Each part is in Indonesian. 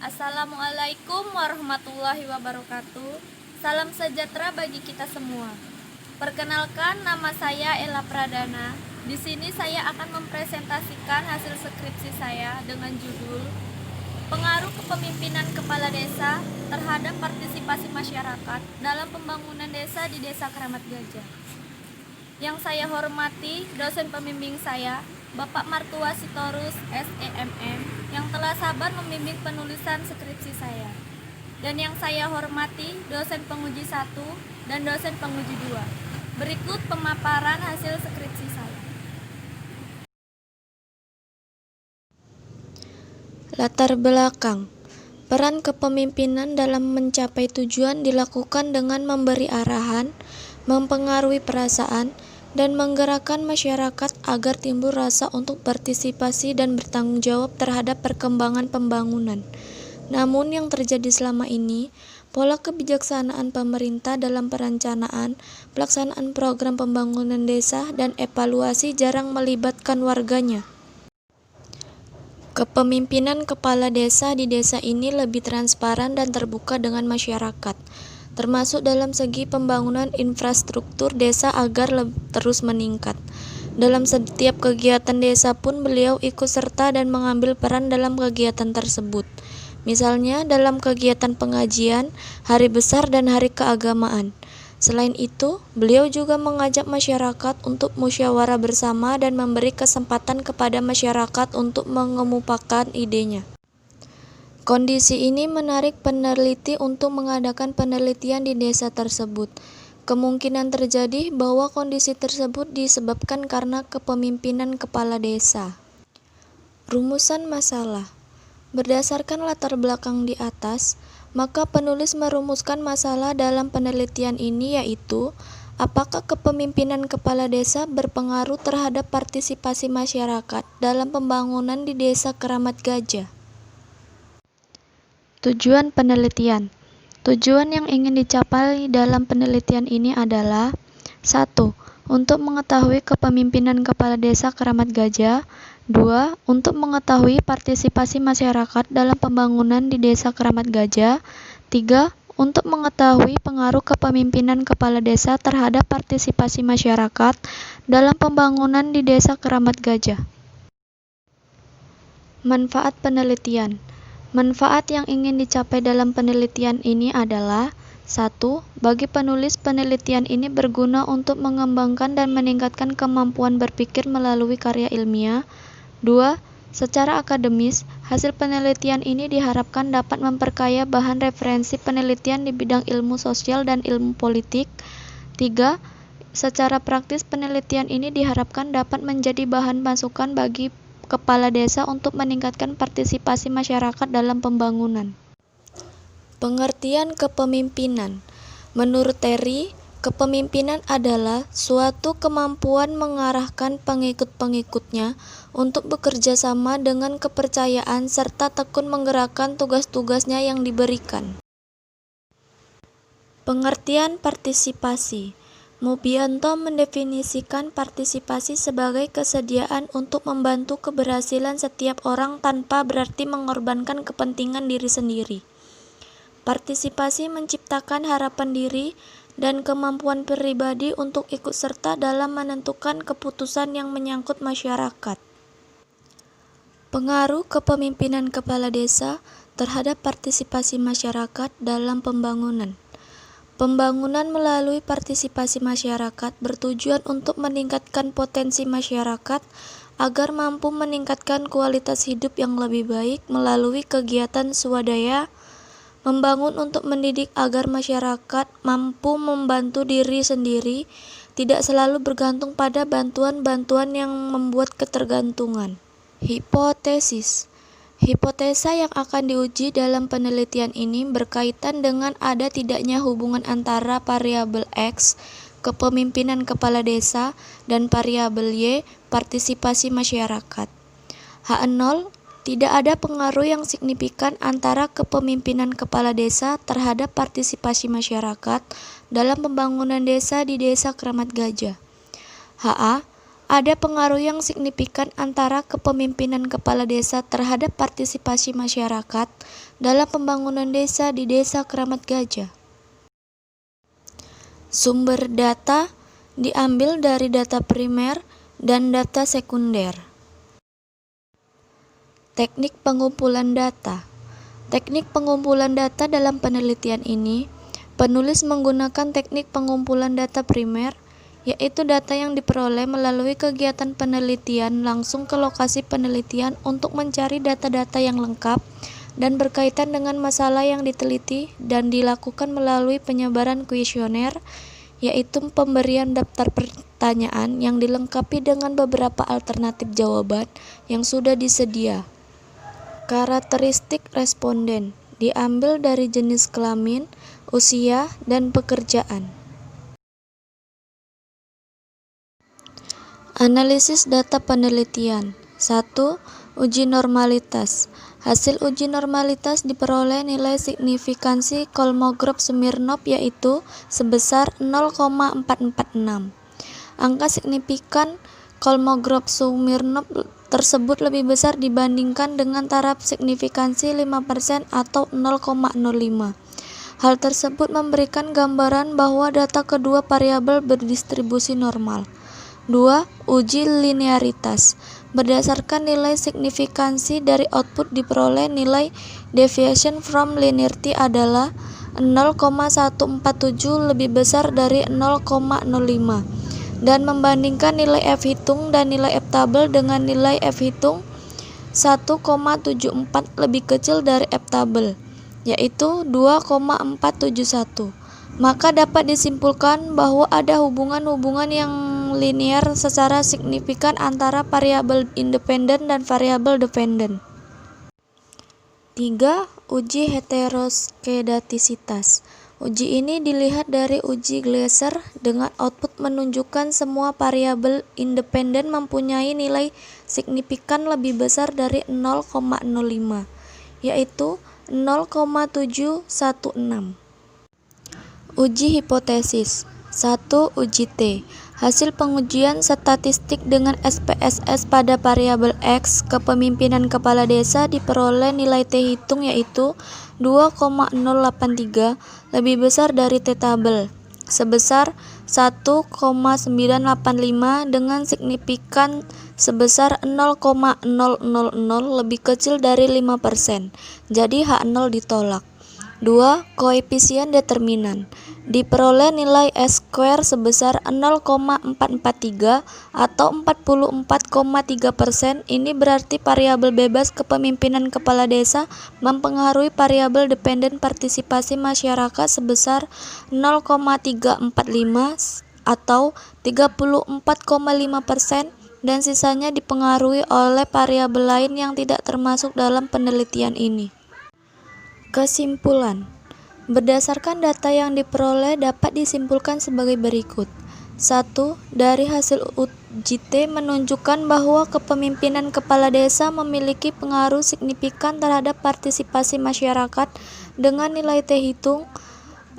Assalamualaikum warahmatullahi wabarakatuh. Salam sejahtera bagi kita semua. Perkenalkan, nama saya Ella Pradana. Di sini saya akan mempresentasikan hasil skripsi saya dengan judul Pengaruh Kepemimpinan Kepala Desa terhadap Partisipasi Masyarakat dalam Pembangunan Desa di Desa Keramat Gajah. Yang saya hormati dosen pembimbing saya, Bapak Martua Sitorus SEMM, yang telah sabar membimbing penulisan skripsi saya. Dan yang saya hormati dosen penguji 1 dan dosen penguji 2. Berikut pemaparan hasil skripsi saya. Latar belakang. Peran kepemimpinan dalam mencapai tujuan dilakukan dengan memberi arahan, mempengaruhi perasaan, dan menggerakkan masyarakat agar timbul rasa untuk partisipasi dan bertanggung jawab terhadap perkembangan pembangunan. Namun yang terjadi selama ini, pola kebijaksanaan pemerintah dalam perencanaan, pelaksanaan program pembangunan desa, dan evaluasi jarang melibatkan warganya. Kepemimpinan kepala desa di desa ini lebih transparan dan terbuka dengan masyarakat, termasuk dalam segi pembangunan infrastruktur desa agar terus meningkat. Dalam setiap kegiatan desa pun beliau ikut serta dan mengambil peran dalam kegiatan tersebut. Misalnya dalam kegiatan pengajian, hari besar dan hari keagamaan. Selain itu, beliau juga mengajak masyarakat untuk musyawarah bersama dan memberi kesempatan kepada masyarakat untuk mengemukakan idenya. Kondisi ini menarik peneliti untuk mengadakan penelitian di desa tersebut. Kemungkinan terjadi bahwa kondisi tersebut disebabkan karena kepemimpinan kepala desa. Rumusan masalah. Berdasarkan latar belakang di atas, maka penulis merumuskan masalah dalam penelitian ini yaitu, apakah kepemimpinan kepala desa berpengaruh terhadap partisipasi masyarakat dalam pembangunan di Desa Keramat Gajah? Tujuan penelitian. Tujuan yang ingin dicapai dalam penelitian ini adalah 1. Untuk mengetahui kepemimpinan kepala desa Keramat Gajah. 2. Untuk mengetahui partisipasi masyarakat dalam pembangunan di Desa Keramat Gajah. 3. Untuk mengetahui pengaruh kepemimpinan kepala desa terhadap partisipasi masyarakat dalam pembangunan di Desa Keramat Gajah. Manfaat penelitian. Manfaat yang ingin dicapai dalam penelitian ini adalah 1. Bagi penulis, penelitian ini berguna untuk mengembangkan dan meningkatkan kemampuan berpikir melalui karya ilmiah. 2. Secara akademis, hasil penelitian ini diharapkan dapat memperkaya bahan referensi penelitian di bidang ilmu sosial dan ilmu politik. 3. Secara praktis, penelitian ini diharapkan dapat menjadi bahan masukan bagi kepala desa untuk meningkatkan partisipasi masyarakat dalam pembangunan. Pengertian kepemimpinan. Menurut Terry, kepemimpinan adalah suatu kemampuan mengarahkan pengikut-pengikutnya untuk bekerja sama dengan kepercayaan serta tekun menggerakkan tugas-tugasnya yang diberikan. Pengertian partisipasi. Mubianto mendefinisikan partisipasi sebagai kesediaan untuk membantu keberhasilan setiap orang tanpa berarti mengorbankan kepentingan diri sendiri. Partisipasi menciptakan harapan diri dan kemampuan pribadi untuk ikut serta dalam menentukan keputusan yang menyangkut masyarakat. Pengaruh kepemimpinan kepala desa terhadap partisipasi masyarakat dalam pembangunan. Pembangunan melalui partisipasi masyarakat bertujuan untuk meningkatkan potensi masyarakat agar mampu meningkatkan kualitas hidup yang lebih baik melalui kegiatan swadaya, membangun untuk mendidik agar masyarakat mampu membantu diri sendiri, tidak selalu bergantung pada bantuan-bantuan yang membuat ketergantungan. Hipotesis. Hipotesa yang akan diuji dalam penelitian ini berkaitan dengan ada tidaknya hubungan antara variabel X, kepemimpinan kepala desa, dan variabel Y, partisipasi masyarakat. H0, tidak ada pengaruh yang signifikan antara kepemimpinan kepala desa terhadap partisipasi masyarakat dalam pembangunan desa di Desa Keramat Gajah. HA, Ada pengaruh yang signifikan antara kepemimpinan kepala desa terhadap partisipasi masyarakat dalam pembangunan desa di Desa Keramat Gajah. Sumber data diambil dari data primer dan data sekunder. Teknik pengumpulan data. Teknik pengumpulan data dalam penelitian ini, penulis menggunakan teknik pengumpulan data primer, yaitu data yang diperoleh melalui kegiatan penelitian langsung ke lokasi penelitian untuk mencari data-data yang lengkap dan berkaitan dengan masalah yang diteliti dan dilakukan melalui penyebaran kuesioner, yaitu pemberian daftar pertanyaan yang dilengkapi dengan beberapa alternatif jawaban yang sudah disedia. Karakteristik responden diambil dari jenis kelamin, usia, dan pekerjaan. Analisis data penelitian. 1. Uji normalitas. Hasil uji normalitas diperoleh nilai signifikansi Kolmogorov-Smirnov yaitu sebesar 0,446. Angka signifikan Kolmogorov-Smirnov tersebut lebih besar dibandingkan dengan taraf signifikansi 5% atau 0,05. Hal tersebut memberikan gambaran bahwa data kedua variabel berdistribusi normal. 2. Uji linearitas. Berdasarkan nilai signifikansi dari output diperoleh nilai deviation from linearity adalah 0,147 lebih besar dari 0,05 dan membandingkan nilai F hitung dan nilai F tabel dengan nilai F hitung 1,74 lebih kecil dari F tabel, yaitu 2,471. Maka dapat disimpulkan bahwa ada hubungan-hubungan yang linear secara signifikan antara variabel independen dan variabel dependen. 3. Uji heteroskedastisitas. Uji ini dilihat dari uji Gleiser dengan output menunjukkan semua variabel independen mempunyai nilai signifikan lebih besar dari 0,05, yaitu 0,716. Uji hipotesis. 1. Uji T. Hasil pengujian statistik dengan SPSS pada variabel X kepemimpinan kepala desa diperoleh nilai T hitung yaitu 2,083 lebih besar dari T tabel sebesar 1,985 dengan signifikan sebesar 0,000 lebih kecil dari 5%. Jadi H0 ditolak. 2. Koefisien determinan. Diperoleh nilai S-square sebesar 0,443 atau 44,3%. Ini berarti variabel bebas kepemimpinan kepala desa mempengaruhi variabel dependen partisipasi masyarakat sebesar 0,345 atau 34,5% dan sisanya dipengaruhi oleh variabel lain yang tidak termasuk dalam penelitian ini. Kesimpulan. Berdasarkan data yang diperoleh dapat disimpulkan sebagai berikut. 1. Dari hasil uji T menunjukkan bahwa kepemimpinan kepala desa memiliki pengaruh signifikan terhadap partisipasi masyarakat dengan nilai T hitung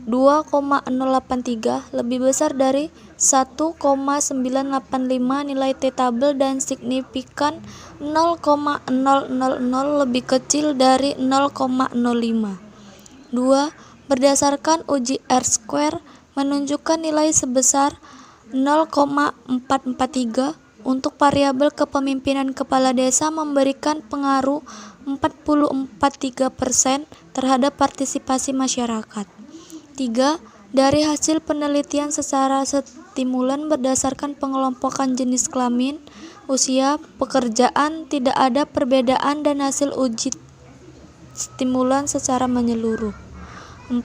2,083 lebih besar dari 1,985 nilai T tabel dan signifikan 0,000 lebih kecil dari 0,05. 2. Berdasarkan uji R-square menunjukkan nilai sebesar 0,443 untuk variabel kepemimpinan kepala desa memberikan pengaruh 44,3% terhadap partisipasi masyarakat. 3. Dari hasil penelitian secara stimulan berdasarkan pengelompokan jenis kelamin, usia, pekerjaan, tidak ada perbedaan dan hasil uji stimulan secara menyeluruh. 4.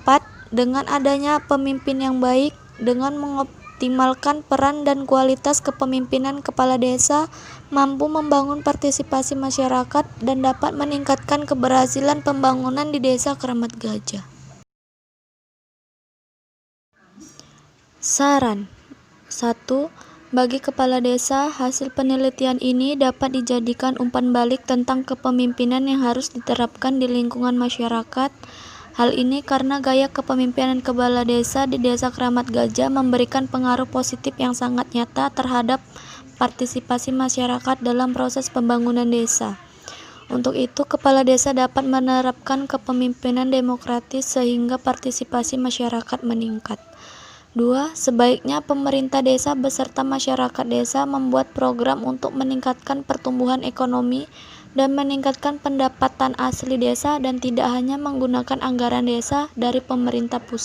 Dengan adanya pemimpin yang baik, dengan mengoptimalkan peran dan kualitas kepemimpinan kepala desa, mampu membangun partisipasi masyarakat dan dapat meningkatkan keberhasilan pembangunan di Desa Keramat Gajah. Saran. 1. Bagi kepala desa, hasil penelitian ini dapat dijadikan umpan balik tentang kepemimpinan yang harus diterapkan di lingkungan masyarakat. Hal ini karena gaya kepemimpinan kepala desa di Desa Keramat Gajah memberikan pengaruh positif yang sangat nyata terhadap partisipasi masyarakat dalam proses pembangunan desa. Untuk itu, kepala desa dapat menerapkan kepemimpinan demokratis sehingga partisipasi masyarakat meningkat. 2. Sebaiknya pemerintah desa beserta masyarakat desa membuat program untuk meningkatkan pertumbuhan ekonomi dan meningkatkan pendapatan asli desa dan tidak hanya menggunakan anggaran desa dari pemerintah pusat.